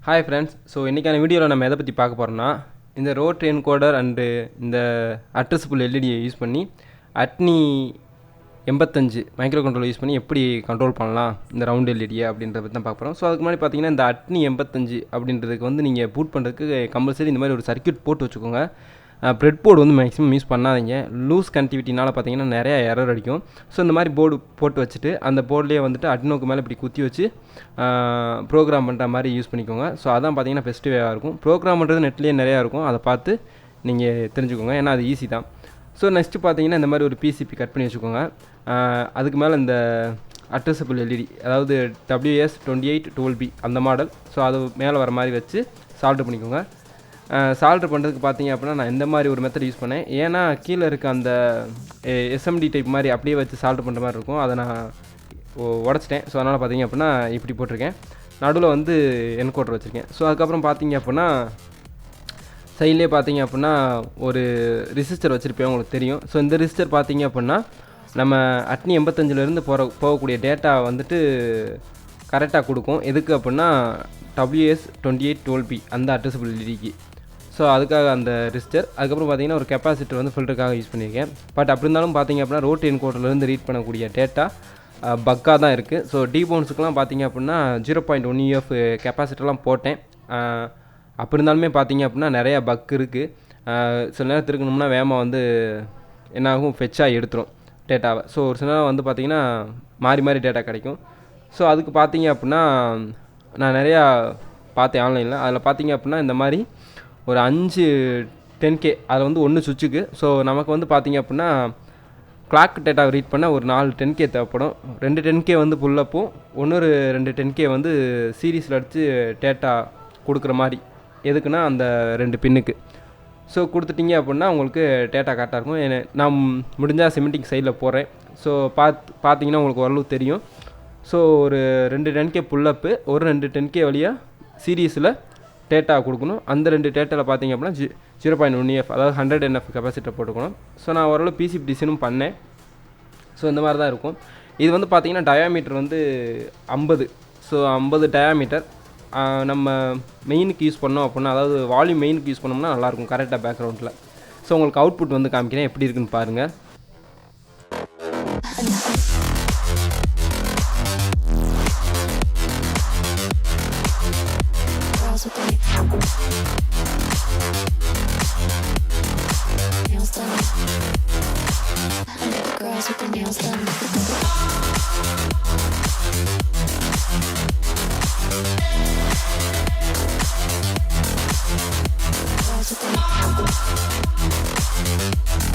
Hi friends. So இன்றைக்கான வீடியோவில் நம்ம எதை பற்றி பார்க்க போகிறோம்னா, இந்த ரோட் என்கோடர் அண்டு இந்த அட்ரஸபிள் எல்இடியை யூஸ் பண்ணி அட்னி 85 மைக்ரோ கண்ட்ரோல் யூஸ் பண்ணி எப்படி கண்ட்ரோல் பண்ணலாம் இந்த ரவுண்ட் எல்இடியை அப்படின்றத பற்றி தான் பார்க்க போகிறோம். ஸோ அதுக்கு முன்னாடி பார்த்தீங்கன்னா, இந்த அட்னி 85 அப்படின்றதுக்கு வந்து நீங்கள் பூட் பண்ணுறதுக்கு கம்பல்சரி இந்த மாதிரி ஒரு சர்க்யூட் போட்டு வச்சுக்கோங்க. ப்ரெட் போர்டு வந்து மேக்ஸிமம் யூஸ் பண்ணாதீங்க. லூஸ் கனெக்டிவிட்டினால் பார்த்தீங்கன்னா நிறையா எரர் அடிக்கும். ஸோ இந்த மாதிரி போர்டு போட்டு வச்சுட்டு அந்த போர்ட்லேயே வந்துட்டு அட்னோக்கு மேலே இப்படி குத்தி வச்சு ப்ரோக்ராம் பண்ணுற மாதிரி யூஸ் பண்ணிக்கோங்க. ஸோ அதான் பார்த்தீங்கன்னா பெஸ்ட்டு வேவாக இருக்கும். ப்ரோக்ராம் பண்ணுறது நெட்லேயே நிறையா இருக்கும், அதை பார்த்து நீங்கள் தெரிஞ்சுக்கோங்க, ஏன்னா அது ஈஸி தான். ஸோ நெக்ஸ்ட்டு பார்த்தீங்கன்னா இந்த மாதிரி ஒரு பிசிபி கட் பண்ணி வச்சுக்கோங்க. அதுக்கு மேலே இந்த அட்ரஸபிள் எல்இடி, அதாவது WS2812B அந்த மாடல். ஸோ அது மேலே வர மாதிரி வச்சு சால்ட்ரு பண்ணிக்கோங்க. சால்ட்ரு பண்ணுறதுக்கு பார்த்தீங்க அப்படின்னா நான் இந்த மாதிரி ஒரு மெத்தட் யூஸ் பண்ணேன். ஏன்னா கீழே இருக்க அந்த எஸ்எம்டி டைப் மாதிரி அப்படியே வச்சு சால்ட்ரு பண்ணுற மாதிரி இருக்கும், அதை நான் உடச்சிட்டேன். ஸோ அதனால் பார்த்தீங்க அப்படின்னா இப்படி போட்டிருக்கேன். நடுவில் வந்து என்கோடர் வச்சுருக்கேன். ஸோ அதுக்கப்புறம் பார்த்தீங்க அப்படின்னா சைட்லேயே பார்த்தீங்க அப்படின்னா ஒரு ரெசிஸ்டர் வச்சுருப்பேன், உங்களுக்கு தெரியும். ஸோ இந்த ரெசிஸ்டர் பார்த்தீங்க அப்படின்னா நம்ம அட்னி 85லேருந்து போகக்கூடிய டேட்டா வந்துட்டு கரெக்டாக கொடுக்கும். எதுக்கு அப்படின்னா WS2812B அந்த அட்ரஸபிள் எல்இடிக்கு. ஸோ அதுக்காக அந்த ரெசிஸ்டர். அதுக்கப்புறம் பார்த்தீங்கன்னா ஒரு கெப்பாசிட்டர் வந்து ஃபில்டருக்காக யூஸ் பண்ணியிருக்கேன். பட் அப்படி இருந்தாலும் பார்த்தீங்க அப்படின்னா ரோட் என்கோடர்லேருந்து ரீட் பண்ணக்கூடிய டேட்டா பக்காக தான் இருக்குது. ஸோ டிபோன்ஸுக்கெலாம் பார்த்தீங்க அப்படின்னா 0.1 UF கெப்பாசிட்டர்லாம் போட்டேன். அப்படி இருந்தாலுமே பார்த்தீங்க அப்படின்னா நிறையா பக் இருக்குது. சில நேரம் திருக்கணும்னா வேகமாக வந்து என்னாகும், ஃபெச்சாக எடுத்துரும் டேட்டாவை. ஸோ ஒரு சில நேரம் வந்து பார்த்திங்கன்னா மாறி மாறி டேட்டா கிடைக்கும். ஸோ அதுக்கு பார்த்தீங்க அப்படின்னா நான் நிறையா பார்த்தேன் ஆன்லைனில். அதில் பார்த்தீங்க அப்படின்னா இந்த மாதிரி ஒரு 5 10K அதில் வந்து 1 சுவிட்சுக்கு. ஸோ நமக்கு வந்து பார்த்தீங்க அப்படின்னா கிளாக் டேட்டாவை ரீட் பண்ண ஒரு 4 10K தேவைப்படும். 2 10K வந்து புல்லப்பும், 2 10K வந்து சீரீஸில் அடித்து டேட்டா கொடுக்குற மாதிரி. எதுக்குன்னா அந்த 2 பின்னுக்கு. ஸோ கொடுத்துட்டிங்க அப்படின்னா உங்களுக்கு டேட்டா கரெக்டாக இருக்கும். நான் முடிஞ்சால் சிமெண்டிங் சைடில் போடுறேன். ஸோ பார்த்தீங்கன்னா உங்களுக்கு ஓரளவு தெரியும். ஸோ ஒரு 2 10K புல்லப்பு, ஒரு 2 10K வழியாக சீரீஸில் டேட்டா கொடுக்கணும். அந்த 2 டேட்டாவில் பார்த்தீங்க அப்படின்னா 0.1 UF அதாவது 100 NF கெப்பாசிட்டர் போட்டுக்கணும். ஸோ நான் ஓரளவு பிசிபி டிசைனும் பண்ணேன். ஸோ இந்த மாதிரி தான் இருக்கும். இது வந்து பார்த்திங்கன்னா டயாமீட்டர் வந்து 50. ஸோ 50 டயாமீட்டர் நம்ம மெயினுக்கு யூஸ் பண்ணோம் அப்படின்னா, அதாவது வால்யூம் மெயினுக்கு யூஸ் பண்ணோம்னா நல்லாயிருக்கும் கரெக்டாக பேக்ரவுண்டில். ஸோ உங்களுக்கு அவுட்புட் வந்து காமிக்கிறேன் எப்படி இருக்குன்னு பாருங்கள். Nails done. I like the girls with their nails done.